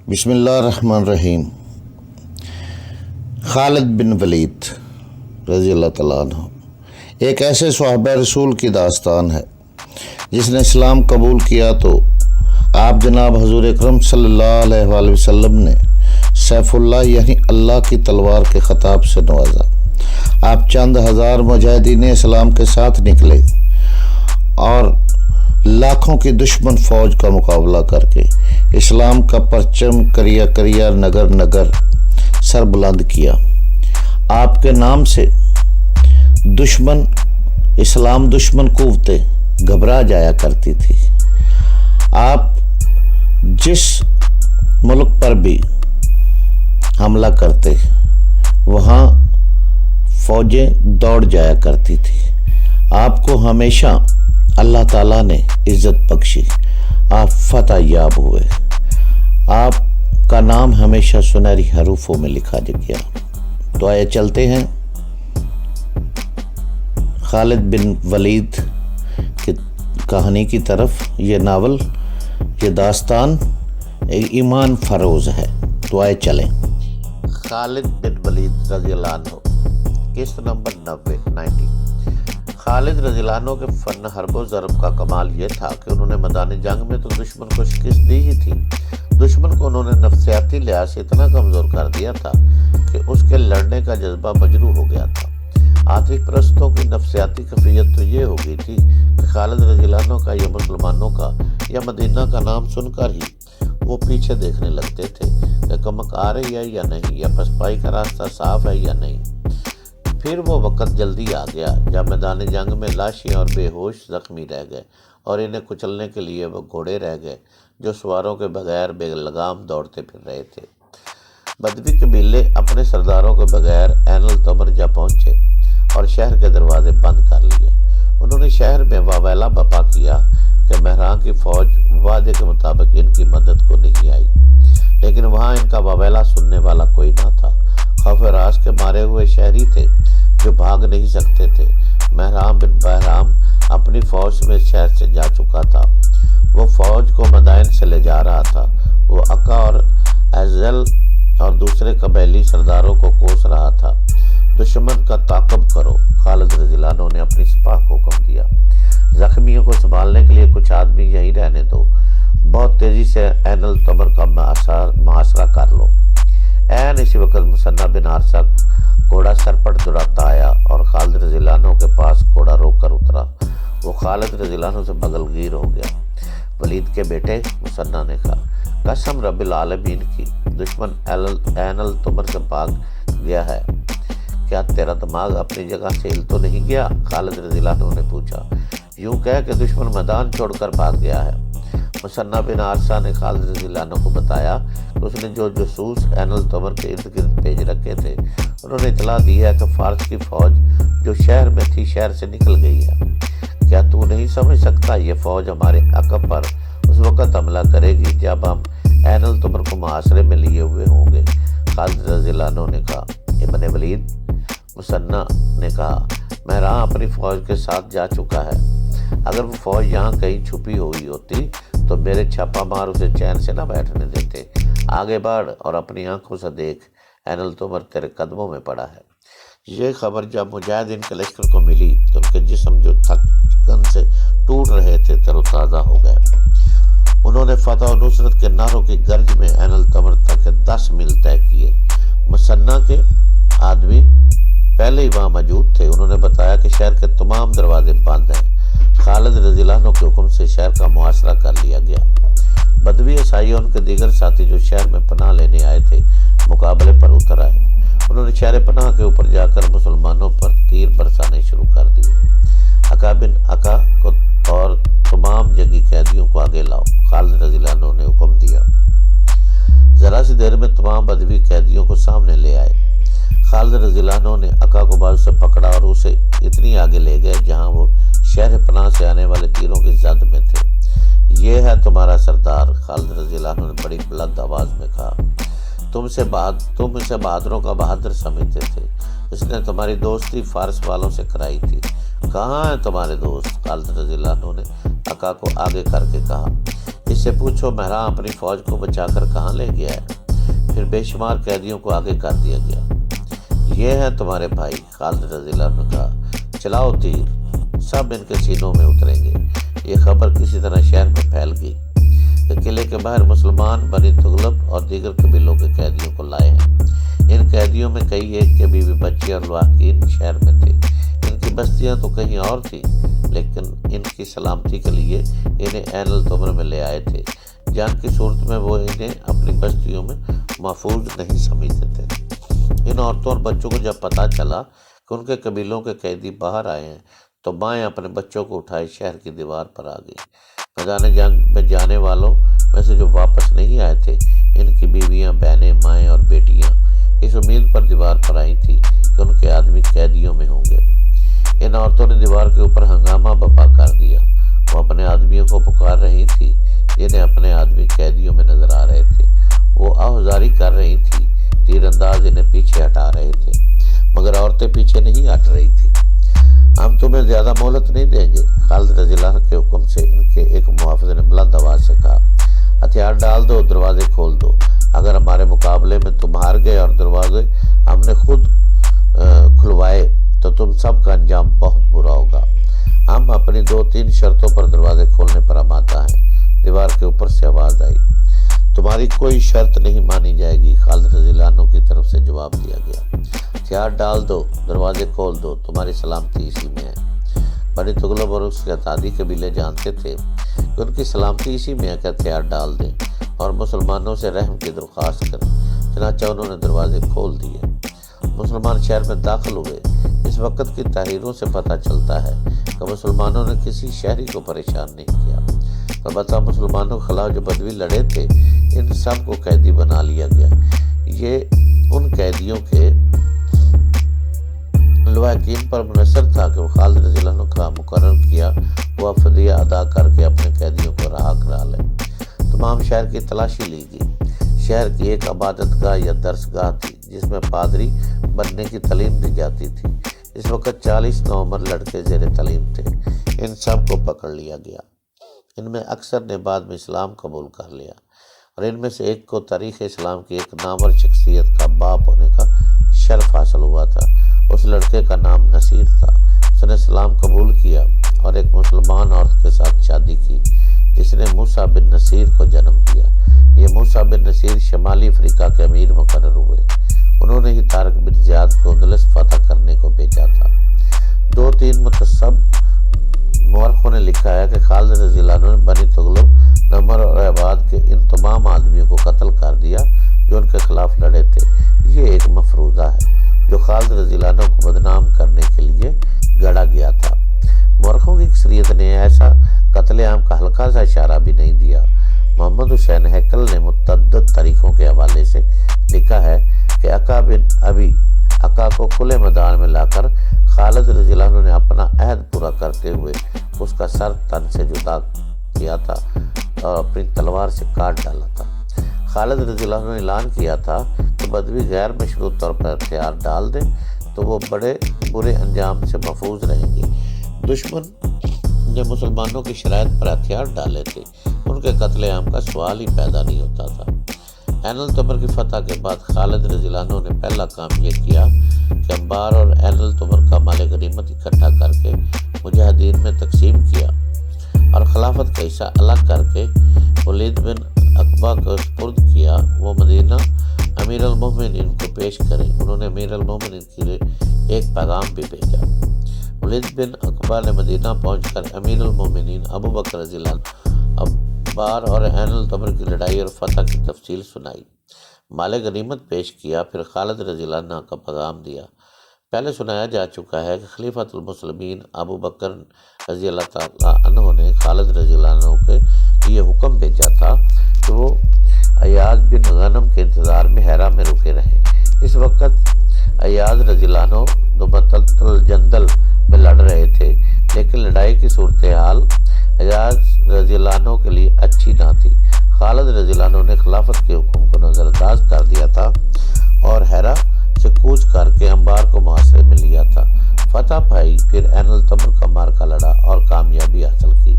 بسم اللہ الرحمن الرحیم۔ خالد بن ولید رضی اللہ تعالیٰ عنہ ایک ایسے صحابہ رسول کی داستان ہے جس نے اسلام قبول کیا تو آپ جناب حضور اکرم صلی اللہ علیہ وآلہ وسلم نے سیف اللہ یعنی اللہ کی تلوار کے خطاب سے نوازا۔ آپ چند ہزار مجاہدین اسلام کے ساتھ نکلے اور لاکھوں کی دشمن فوج کا مقابلہ کر کے اسلام کا پرچم کریا کریا نگر نگر سر بلند کیا۔ آپ کے نام سے اسلام دشمن قوتیں گھبرا جایا کرتی تھی۔ آپ جس ملک پر بھی حملہ کرتے وہاں فوجیں دوڑ جایا کرتی تھی۔ آپ کو ہمیشہ اللہ تعالیٰ نے عزت بخشی، آپ فتح یاب ہوئے۔ آپ کا نام ہمیشہ سنہری حروفوں میں لکھا گیا۔ تو آئے چلتے ہیں خالد بن ولید کی کہانی کی طرف۔ یہ ناول، یہ داستان ایمان فروز ہے۔ تو آئے چلیں۔ خالد بن ولید رضی اللہ عنہ، قسط نمبر 90۔ خالد رضی اللہ عنہ کے فن حرب و ضرب کا کمال یہ تھا کہ انہوں نے میدان جنگ میں تو دشمن کو شکست دی ہی تھی، دشمن کو انہوں نے نفسیاتی لحاظ سے اتنا کمزور کر دیا تھا کہ اس کے لڑنے کا جذبہ مجروح ہو گیا تھا۔ عاطف پرستوں کی نفسیاتی کیفیت تو یہ ہو گئی تھی کہ خالد رضی اللہ عنہ کا یا مسلمانوں کا یا مدینہ کا نام سن کر ہی وہ پیچھے دیکھنے لگتے تھے کہ کمک آ رہی ہے یا نہیں، یا پسپائی کا راستہ صاف ہے یا نہیں۔ پھر وہ وقت جلدی آ گیا جب میدان جنگ میں لاشیں اور بے ہوش زخمی رہ گئے اور انہیں کچلنے کے لیے وہ گھوڑے رہ گئے جو سواروں کے بغیر بے لگام دوڑتے پھر رہے تھے۔ بدوی قبیلے اپنے سرداروں کے بغیر عین التمر جا پہنچے اور شہر کے دروازے بند کر لیے۔ انہوں نے شہر میں واویلا بپا کیا کہ مہراں کی فوج وعدے کے مطابق ان کی مدد کو نہیں آئی، لیکن وہاں ان کا واویلا سننے والا کوئی نہ تھا۔ خوف راز کے مارے ہوئے شہری تھے جو بھاگ نہیں سکتے تھے۔ مہرام بن بہرام اپنی فوج میں شہر سے جا چکا تھا، وہ فوج کو مدائن سے لے جا رہا تھا۔ وہ عقا اور ازل اور دوسرے قبیلی سرداروں کو کوس رہا تھا۔ دشمن کا تعاقب کرو، خالد رضی اللہ عنہ نے اپنی سپاہ کو حکم دیا۔ زخمیوں کو سنبھالنے کے لیے کچھ آدمی یہیں رہنے دو، بہت تیزی سے عین التمر کا محاصرہ کر لو۔ عین اسی وقت مثنہ بن حارثہ گھوڑا سر پر دوڑاتا آیا اور خالد رضی اللہ عنہ کے پاس گھوڑا روک کر اترا۔ وہ خالد رضی اللہ عنہ سے بغل گیر ہو گیا۔ ولید کے بیٹے، مثنہ نے کہا، قسم رب العالمین کی، دشمن عین التمر سے بھاگ گیا ہے، کیا تیرا دماغ اپنی جگہ سے ہل تو نہیں گیا؟ خالد رضی اللہ عنہ نے پوچھا۔ یوں کہہ کہ دشمن میدان چھوڑ کر بھاگ گیا ہے۔ مثنہ بن حارثہ نے خالد رضی اللہ عنہ کو بتایا کہ اس نے جو جاسوس عین التمر کے ارد گرد بھیج رکھے تھے، انہوں نے اطلاع دی ہے کہ فارس کی فوج جو شہر میں تھی شہر سے نکل گئی ہے۔ کیا تو نہیں سمجھ سکتا یہ فوج ہمارے عقب پر اس وقت حملہ کرے گی جب ہم عین التمر کو محاصرے میں لیے ہوئے ہوں گے؟ خالد رضی اللہ عنہ نے کہا۔ ابن ولید، مثنہ نے کہا، مہراں اپنی فوج کے ساتھ جا چکا ہے۔ اگر وہ فوج یہاں کہیں چھپی ہوئی ہوتی تو میرے چھاپا مار اسے چین سے نہ بیٹھنے دیتے۔ آگے بڑھ اور اپنی آنکھوں سے دیکھ، عین التمر تیرے قدموں میں پڑا ہے۔ یہ خبر جب مجاہدین کے لشکر کو ملی تو ان کے جسم جو تھکن سے ٹوٹ رہے تھے تر و تازہ ہو گئے۔ انہوں نے فتح و نصرت کے نعروں کی گرج میں عین التمر تک 10 میل طے کیے۔ مثنہ کے آدمی پہلے ہی وہاں موجود تھے۔ انہوں نے بتایا کہ شہر کے تمام دروازے بند ہیں۔ خالد رضی اللہ عنہ کے حکم سے شہر کا محاصرہ کر لیا گیا۔ بدوی عیسائی اور ان کے دیگر ساتھی جو شہر میں پناہ لینے آئے تھے مقابلے پر اتر آئے۔ انہوں نے شہر پناہ کے اوپر جا کر مسلمانوں پر تیر برسانے شروع کر دیے۔ عقا بن عقا کو اور تمام جنگی قیدیوں کو آگے لاؤ، خالد رضی اللہ عنہ نے حکم دیا۔ ذرا سی دیر میں تمام بدوی قیدیوں کو سامنے لے آئے۔ خالد رضی اللہ عنہ نے عقا کو بازو سے پکڑا اور اسے اتنی آگے لے گئے جہاں وہ شہر پناہ سے آنے والے تیروں کی زد میں تھے۔ یہ ہے تمہارا سردار، خالد رضی اللہ عنہ نے بڑی بلند آواز میں کہا۔ تم اسے بہادروں کا بہادر سمجھتے تھے، اس نے تمہاری دوستی فارس والوں سے کرائی تھی۔ کہاں ہیں تمہارے دوست؟ خالد رضی اللہ عنہ نے عقا کو آگے کر کے کہا۔ اس سے پوچھو مہراں اپنی فوج کو بچا کر کہاں لے گیا ہے؟ پھر بے شمار قیدیوں کو آگے کر دیا گیا۔ یہ ہیں تمہارے بھائی، خالد رضی اللہ عنہ نے کہا۔ چلاؤ تیر، سب ان کے سینوں میں اتریں گے۔ یہ خبر کسی طرح شہر میں پھیل گئی کہ قلعے کے باہر مسلمان بنی تغلب اور دیگر قبیلوں کے قیدیوں کو لائے ہیں۔ ان قیدیوں میں کئی ایک کے بیوی بچے اور لواحقین شہر میں تھے۔ ان کی بستیاں تو کہیں اور تھیں، لیکن ان کی سلامتی کے لیے انہیں عین التمر میں لے آئے تھے۔ جان کی صورت میں وہ انہیں اپنی بستیوں میں محفوظ نہیں سمجھتے تھے۔ ان عورتوں اور بچوں کو جب پتہ چلا کہ ان کے قبیلوں کے قیدی باہر آئے ہیں تو مائیں اپنے بچوں کو اٹھائے شہر کی دیوار پر آ گئی۔ میدان جنگ میں جانے والوں میں سے جو واپس نہیں آئے تھے، ان کی بیویاں، بہنیں، مائیں اور بیٹیاں اس امید پر دیوار پر آئی تھیں کہ ان کے آدمی قیدیوں میں ہوں گے۔ ان عورتوں نے دیوار کے اوپر ہنگامہ برپا کر دیا۔ وہ اپنے آدمیوں کو پکار رہی تھی جنہیں اپنے آدمی قیدیوں میں نظر آ رہے تھے۔ وہ آہذاری کر رہی تھی، تیر انداز انہیں پیچھے ہٹا رہے تھے، مگر عورتیں پیچھے نہیں ہٹ رہی تھیں۔ ہم تمہیں زیادہ مہلت نہیں دیں گے، خالد رضی اللہ عنہ کے حکم سے ان کے ایک محافظ نے بلند آواز سے کہا۔ ہتھیار ڈال دو، دروازے کھول دو۔ اگر ہمارے مقابلے میں تم ہار گئے اور دروازے ہم نے خود کھلوائے تو تم سب کا انجام بہت برا ہوگا۔ ہم اپنی 2-3 شرطوں پر دروازے کھولنے پر آمادہ ہیں۔ دیوار کے اوپر سے آواز آئی۔ تمہاری کوئی شرط نہیں مانی جائے گی، خالد رضی اللہ عنہ کی طرف سے جواب دیا گیا۔ ہتھیار ڈال دو، دروازے کھول دو، تمہاری سلامتی اسی میں ہے۔ بنی تغلب اور اس کے اتحادی قبیلے جانتے تھے کہ ان کی سلامتی اسی میں ہے کہ ہتھیار ڈال دیں اور مسلمانوں سے رحم کی درخواست کریں۔ چنانچہ انہوں نے دروازے کھول دیے۔ مسلمان شہر میں داخل ہوئے۔ اس وقت کی تحریروں سے پتہ چلتا ہے کہ مسلمانوں نے کسی شہری کو پریشان نہیں کیا۔ البتہ مسلمانوں کے خلاف جو بدوی لڑے تھے، ان سب کو قیدی بنا لیا گیا۔ یہ ان قیدیوں کے لواحقین پر منحصر تھا کہ وہ خالد رضی اللہ عنہ کا مقرر کیا وہ فدیہ ادا کر کے اپنے قیدیوں کو رہا کرا لیں۔ تمام شہر کی تلاشی لی گئی۔ شہر کی ایک عبادت گاہ یا درس گاہ تھی جس میں پادری بننے کی تعلیم دی جاتی تھی۔ اس وقت 40 نوعمر لڑکے زیر تعلیم تھے۔ ان سب کو پکڑ لیا گیا۔ ان میں اکثر نے بعد میں اسلام قبول کر لیا، اور ان میں سے ایک کو تاریخ اسلام کی ایک نامور شخصیت کا باپ ہونے کا شرف حاصل ہوا تھا۔ اس لڑکے کا نام نصیر تھا۔ اس نے اسلام قبول کیا اور ایک مسلمان عورت کے ساتھ شادی کی جس نے موسیٰ بن نصیر کو جنم دیا۔ یہ موسیٰ بن نصیر شمالی افریقہ کے امیر مقرر ہوئے۔ انہوں نے ہی طارق بن زیاد کو اندلس فتح کرنے کو بھیجا تھا۔ 2-3 متصب مورخوں نے لکھا ہے کہ خالد رضی اللہ عنہ نے بنی تغلب، نمر اور عباد کے ان تمام آدمیوں کو قتل کر دیا جو ان کے خلاف لڑے تھے۔ یہ ایک مفروضہ ہے جو خالد رضی اللہ عنہ کو بدنام کرنے کے لیے گڑھا گیا تھا۔ مورخوں کی اکثریت نے ایسا قتل عام کا ہلکا سا اشارہ بھی نہیں دیا۔ محمد حسین ہیکل نے متعدد طریقوں کے حوالے سے لکھا ہے کہ عقا بن ابی عقا کو کھلے میدان میں لا کر خالد رضی اللہ عنہ نے اپنا عہد پورا کرتے ہوئے اس کا سر تن سے جدا کیا تھا اور اپنی تلوار سے کاٹ ڈالا تھا۔ خالد رضی اللہ عنہ نے اعلان کیا تھا کہ بدوی غیر مشروط طور پر ہتھیار ڈال دیں تو وہ بڑے برے انجام سے محفوظ رہیں گے۔ دشمن نے مسلمانوں کی شرائط پر ہتھیار ڈالے تھے، ان کے قتل عام کا سوال ہی پیدا نہیں ہوتا تھا۔ عین التمر کی فتح کے بعد خالد رضی اللہ عنہ نے پہلا کام یہ کیا کہ انبار اور عین التمر کا مال غنیمت اکٹھا کر کے مجاہدین میں تقسیم کیا اور خلافت کا حصہ الگ کر کے ولید بن عقبہ کو سپرد کیا۔ وہ مدینہ امیر المومنین کو پیش کرے۔ انہوں نے امیر المومنین کے لیے ایک پیغام بھی بھیجا۔ ولید بن عقبہ نے مدینہ پہنچ کر امیر المومنین ابو بکر رضی اللہ عنہ انبار اور عین التمر کی لڑائی اور فتح کی تفصیل سنائی، مال غنیمت پیش کیا، پھر خالد رضی اللہ عنہ کا پیغام دیا۔ پہلے سنایا جا چکا ہے کہ خلیفۃ المسلمین ابو بکر رضی اللہ تعالیٰ عنہ نے خالد رضی اللہ عنہ کے یہ حکم بھیجا تھا کہ وہ ایاز بن غنم کے انتظار میں حرا میں رکے رہے۔ اس وقت ایاز رضی اللہ عنہ نبطۃ الجندل میں لڑ رہے تھے، لیکن لڑائی کی صورتحال ایاز رضی اللہ عنہ کے لیے اچھی نہ تھی۔ خالد رضی اللہ عنہ نے خلافت کے حکم کو نظر انداز کر دیا تھا اور حرا سے کوچ کر کے انبار کو محاصرے میں لیا تھا۔ فتح پائی، پھر عین التمر کا معرکہ لڑا اور کامیابی حاصل کی۔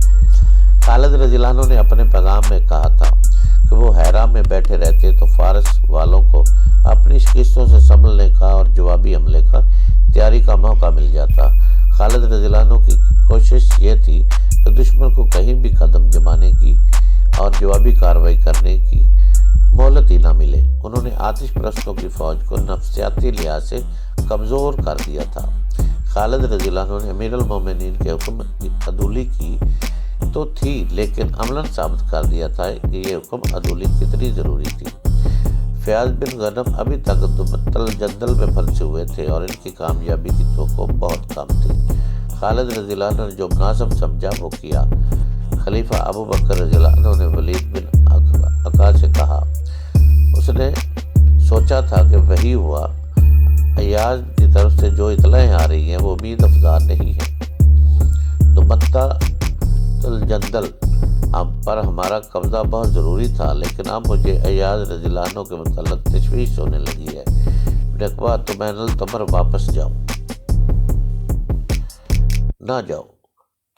خالد رضی اللہ عنہ نے اپنے پیغام میں کہا تھا کہ وہ حیرہ میں بیٹھے رہتے تو فارس والوں کو اپنی شکستوں سے سنبھلنے کا اور جوابی حملے کا تیاری کا موقع مل جاتا۔ خالد رضی اللہ عنہ کی کوشش یہ تھی کہ دشمن کو کہیں بھی قدم جمانے کی اور جوابی کارروائی کرنے کی مہلت ہی نہ ملے۔ انہوں نے آتش پرستوں کی فوج کو نفسیاتی لحاظ سے کمزور کر دیا تھا۔ خالد رضی اللہ عنہ نے امیر المومنین کے حکم عدولی کی تو تھی، لیکن عملاً ثابت کر دیا تھا کہ یہ حکم عدولی کتنی ضروری تھی۔ فیاض بن غنم ابھی تک دمت الجندل میں پھنسے ہوئے تھے اور ان کی کامیابی کی توقع بہت کم تھی۔ خالد رضی اللہ عنہ نے جو مناسب سمجھا وہ کیا۔ خلیفہ ابو بکر رضی اللہ عنہ نے ولید بن عقبہ سے کہا، اس نے سوچا تھا کہ وحی ہوا، ایاز کی طرف سے جو اطلاعیں آ رہی ہیں وہ امید افزا نہیں ہیں۔ دمتہ الجندل پر ہمارا قبضہ بہت ضروری تھا، لیکن اب مجھے ایاز رضی اللہ عنہ کے متعلق تشویش ہونے لگی ہے۔ ابن عقبہ، تم عین التمر واپس جاؤ، نہ جاؤ،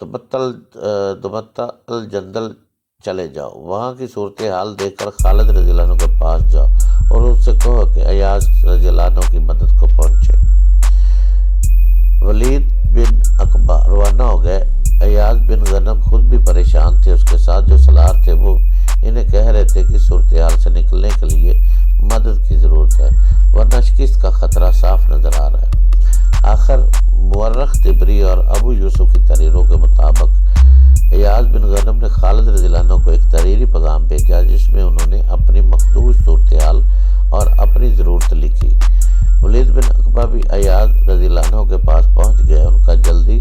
دمتہ الجندل چلے جاؤ، وہاں کی صورتحال دیکھ کر خالد رضی اللہ عنہ کے پاس جاؤ اور اس سے کہو کہ ایاز رضی اللہ عنہ کی مدد کو پہنچے۔ ولید بن عقبہ روانہ ہو گئے۔ ایاز بن غنم خود بھی پریشان تھے، اس کے ساتھ جو سالار تھے وہ انہیں کہہ رہے تھے کہ صورتحال سے نکلنے کے لیے مدد کی ضرورت ہے، ورنہ شکست کا خطرہ صاف نظر آ رہا ہے۔ آخر مورخ طبری اور ابو یوسف کی تحریروں کے مطابق ایاز بن غنم نے خالد رضی اللہ عنہ کو ایک تحریری پیغام بھیجا جس میں انہوں نے اپنی مخدوش صورتحال اور اپنی ضرورت لکھی۔ ولید بن عقبہ بھی ایاز رضی اللہ عنہ کے پاس پہنچ گئے۔ ان کا جلدی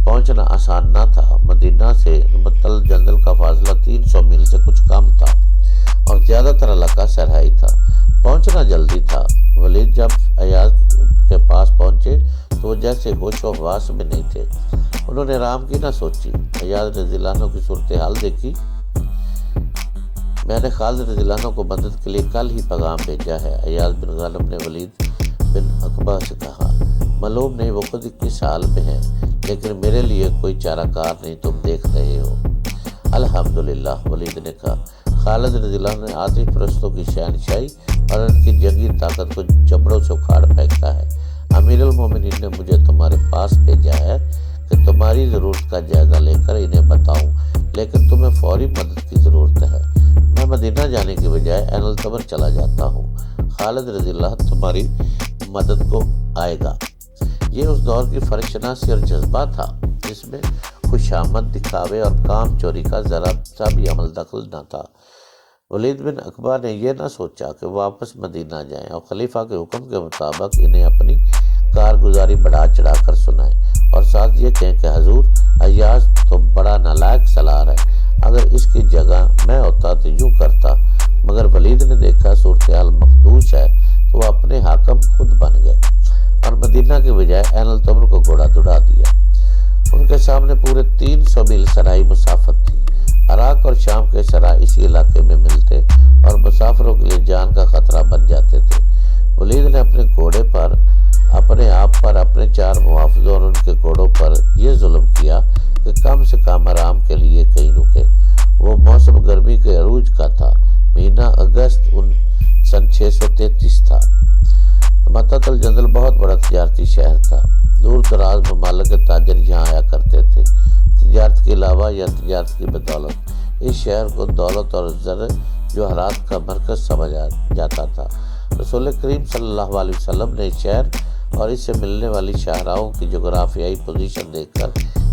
پہنچنا آسان نہ تھا۔ مدینہ سے دمتہ الجندل کا فاصلہ 300 میل سے کچھ کم تھا اور زیادہ تر علاقہ صحرائی تھا۔ پہنچنا جلدی تھا۔ ولید جب ایاز کے پاس پہنچے تو وہ جیسے ہوش و حواس میں نہیں تھے۔ انہوں نے رام کی نہ سوچی۔ ایاز رضی اللہ عنہ کی صورتحال دیکھی، میں نے خالد رضی اللہ عنہ کو مدد کے لیے کل ہی پیغام بھیجا ہے۔ ایاز بن غنم نے ولید بن عقبہ سے کہا، معلوم نہیں وہ خود کس حال میں ہے، لیکن میرے لیے کوئی چارہ کار نہیں، تم دیکھ رہے ہو۔ الحمدللہ، ولید نے کہا۔ خالد رضی اللہ عنہ نے آتش پرستوں کی شہنشاہی اور ان کی جنگی طاقت کو جبڑوں سے اکھاڑ پھینکا ہے۔ امیر المومنین نے مجھے تمہارے پاس بھیجا ہے کہ تمہاری ضرورت کا جائزہ لے کر انہیں بتاؤں، لیکن تمہیں فوری مدد کی ضرورت ہے۔ میں مدینہ جانے کے بجائے عین التمر چلا جاتا ہوں۔ خالد رضی اللہ تمہاری مدد کو آئے گا۔ یہ اس دور کی فرق شناسی اور جذبہ تھا جس میں خوشامد، دکھاوے اور کام چوری کا ذرا سا بھی عمل دخل نہ تھا۔ ولید بن عقبہ نے یہ نہ سوچا کہ واپس مدینہ جائیں اور خلیفہ کے حکم کے مطابق انہیں اپنی کارگزاری بڑھا چڑھا کر سنائیں اور ساتھ یہ کہیں کہ حضور، ایاز تو بڑا نالائق سالار ہے، اگر اس کی جگہ میں ہوتا تو یوں کرتا، مگر ولید نے دیکھا صورتحال مخدوش ہے تو وہ اپنے حاکم خود بن گئے اور مدینہ کے بجائے عین التمر کو گھوڑا دوڑا دیا۔ ان کے سامنے پورے 300 میل صحرائی مسافت تھی۔ عراق اور شام کے صحرا اسی علاقے میں ملتے اور مسافروں کے لیے جان کا خطرہ بن جاتے تھے۔ ولید نے اپنے گھوڑے پر، اپنے آپ پر، اپنے 4 محافظوں اور ان کے گھوڑوں پر یہ ظلم کیا کہ کم سے کم آرام کے لیے کہیں رکے۔ وہ موسم گرمی کے عروج کا تھا، مہینہ اگست سن 633 تھا۔ دمتہ الجندل بہت بڑا تجارتی شہر تھا۔ دور دراز ممالک کے تاجر یہاں آیا کرتے تھے، تجارت کے علاوہ یا تجارت کی بدولت۔ اس شہر کو دولت اور زر جواہرات کا مرکز سمجھا جاتا تھا۔ رسول کریم صلی اللہ علیہ وسلم نے اس شہر اور اس سے ملنے والی شاہراہوں کی جغرافیائی پوزیشن دیکھ کر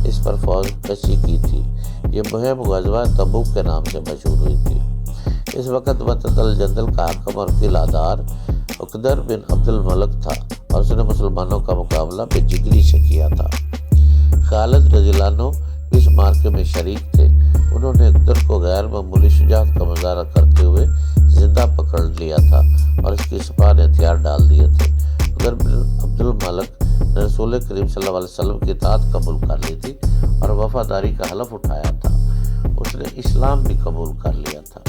اس پر فوج کشی کی تھی۔ یہ مہم غزوہ تبوک کے نام سے مشہور ہوئی تھی۔ اس وقت دمتہ الجندل کا حاکم اور قلعہ دار عقدر بن عبد الملک تھا اور اس نے مسلمانوں کا مقابلہ بے جگری سے کیا تھا۔ خالد رضی اللہ عنہ اس مارکے میں شریک تھے۔ انہوں نے عقدر کو غیر معمولی شجاعت کا مظاہرہ کرتے ہوئے زندہ پکڑ لیا تھا اور اس کی سپاہ نے ہتھیار ڈال دیے تھے۔ عقدر بن عبد الملک نے رسول کریم صلی اللہ علیہ وسلم کی اطاعت قبول کر لی تھی اور وفاداری کا حلف اٹھایا تھا۔ اس نے اسلام بھی قبول کر لیا تھا۔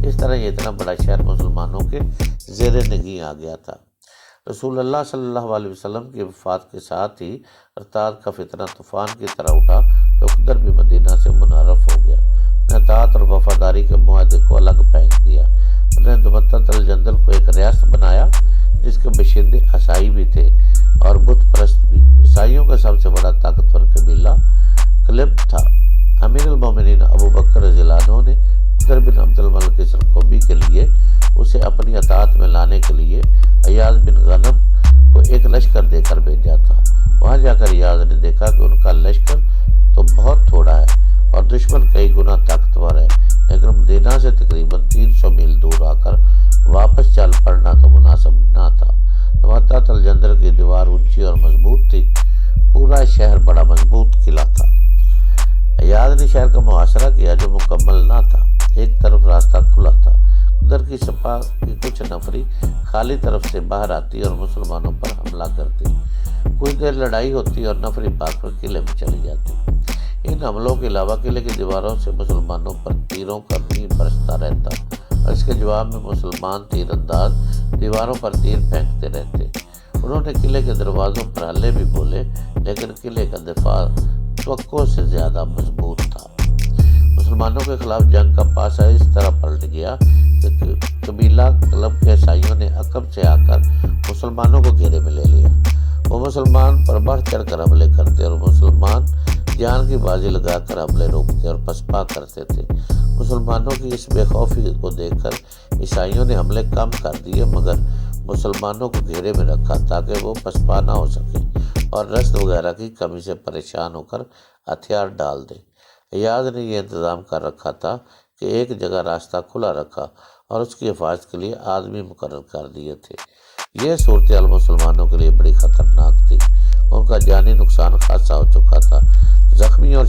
اس طرح یہ اتنا بڑا شہر مسلمانوں کے زیر نگیں آ گیا تھا۔ رسول اللہ صلی اللہ علیہ وسلم کی وفات کے ساتھ ہی ارتاد کا فتنہ طوفان کی طرح اٹھا تو عقدر بھی مدینہ سے منحرف ہو گیا۔ اطاعت اور وفاداری کے معاہدے کو الگ پھینک دیا۔ انہوں نے متحدہ الجندل کو ایک ریاست بنایا جس کے باشندے عیسائی بھی تھے اور بت پرست بھی۔ عیسائیوں کا سب سے بڑا طاقتور قبیلہ کلب تھا۔ امیر المومنین ابو بکر رضی اللہ عنہ نے عمر بن عبد الملک سرخوبی کے لیے اسے اپنی اطاعت میں لانے کے لیے ایاز بن غنم کو ایک لشکر دے کر بھیجا تھا۔ وہاں جا کر ایاز نے دیکھا کہ ان کا لشکر تو بہت تھوڑا ہے اور دشمن کئی گنا طاقتور ہے، لیکن مدینہ سے تقریباً 300 میل دور آ کر واپس چل پڑنا تو مناسب نہ تھا۔ متحدہ الجندل کی دیوار اونچی اور مضبوط تھی، پورا شہر بڑا مضبوط قلعہ تھا۔ ایاز نے شہر کا محاصرہ کیا جو مکمل نہ تھا۔ ایک طرف راستہ کھلا تھا، ادھر کی سپاہ کی کچھ نفری خالی طرف سے باہر آتی اور مسلمانوں پر حملہ کرتی۔ کچھ دیر لڑائی ہوتی اور نفری بھاگ کر قلعے میں چلی جاتی۔ ان حملوں کے علاوہ قلعے کی دیواروں سے مسلمانوں پر تیروں کا میر برستا رہتا اور اس کے جواب میں مسلمان تیر انداز دیواروں پر تیر پھینکتے رہتے۔ انہوں نے قلعے کے دروازوں پر حلے بھی بولے، لیکن قلعے کا دفاع توقع سے زیادہ مضبوط تھا۔ مسلمانوں کے خلاف جنگ کا پاسہ اس طرح پلٹ گیا کہ قبیلہ کلب کے عیسائیوں نے عقب سے آ کر مسلمانوں کو گھیرے میں لے لیا۔ وہ مسلمان پر بڑھ چڑھ کر حملے کرتے اور مسلمان جان کی بازی لگا کر حملے روکتے اور پسپا کرتے تھے۔ مسلمانوں کی اس بے خوفی کو دیکھ کر عیسائیوں نے حملے کم کر دیے، مگر مسلمانوں کو گھیرے میں رکھا تاکہ وہ پسپا نہ ہو سکے اور رسد وغیرہ کی کمی سے پریشان ہو کر ہتھیار ڈال دے۔ ایاز نے یہ انتظام کر رکھا تھا کہ ایک جگہ راستہ کھلا رکھا اور اس کی حفاظت کے لیے آدمی مقرر کر دیے تھے۔ یہ صورتحال مسلمانوں کے لیے بڑی خطرناک تھی۔ ان کا جانی نقصان خاصا ہو چکا تھا، زخمیوں اور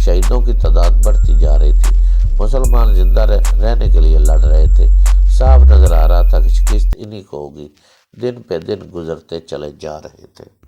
شہیدوں کی تعداد بڑھتی جا رہی تھی۔ مسلمان زندہ رہنے کے لیے لڑ رہے تھے۔ صاف نظر آ رہا تھا کہ شکست انہی کو ہوگی۔ دن پہ دن گزرتے چلے جا رہے تھے۔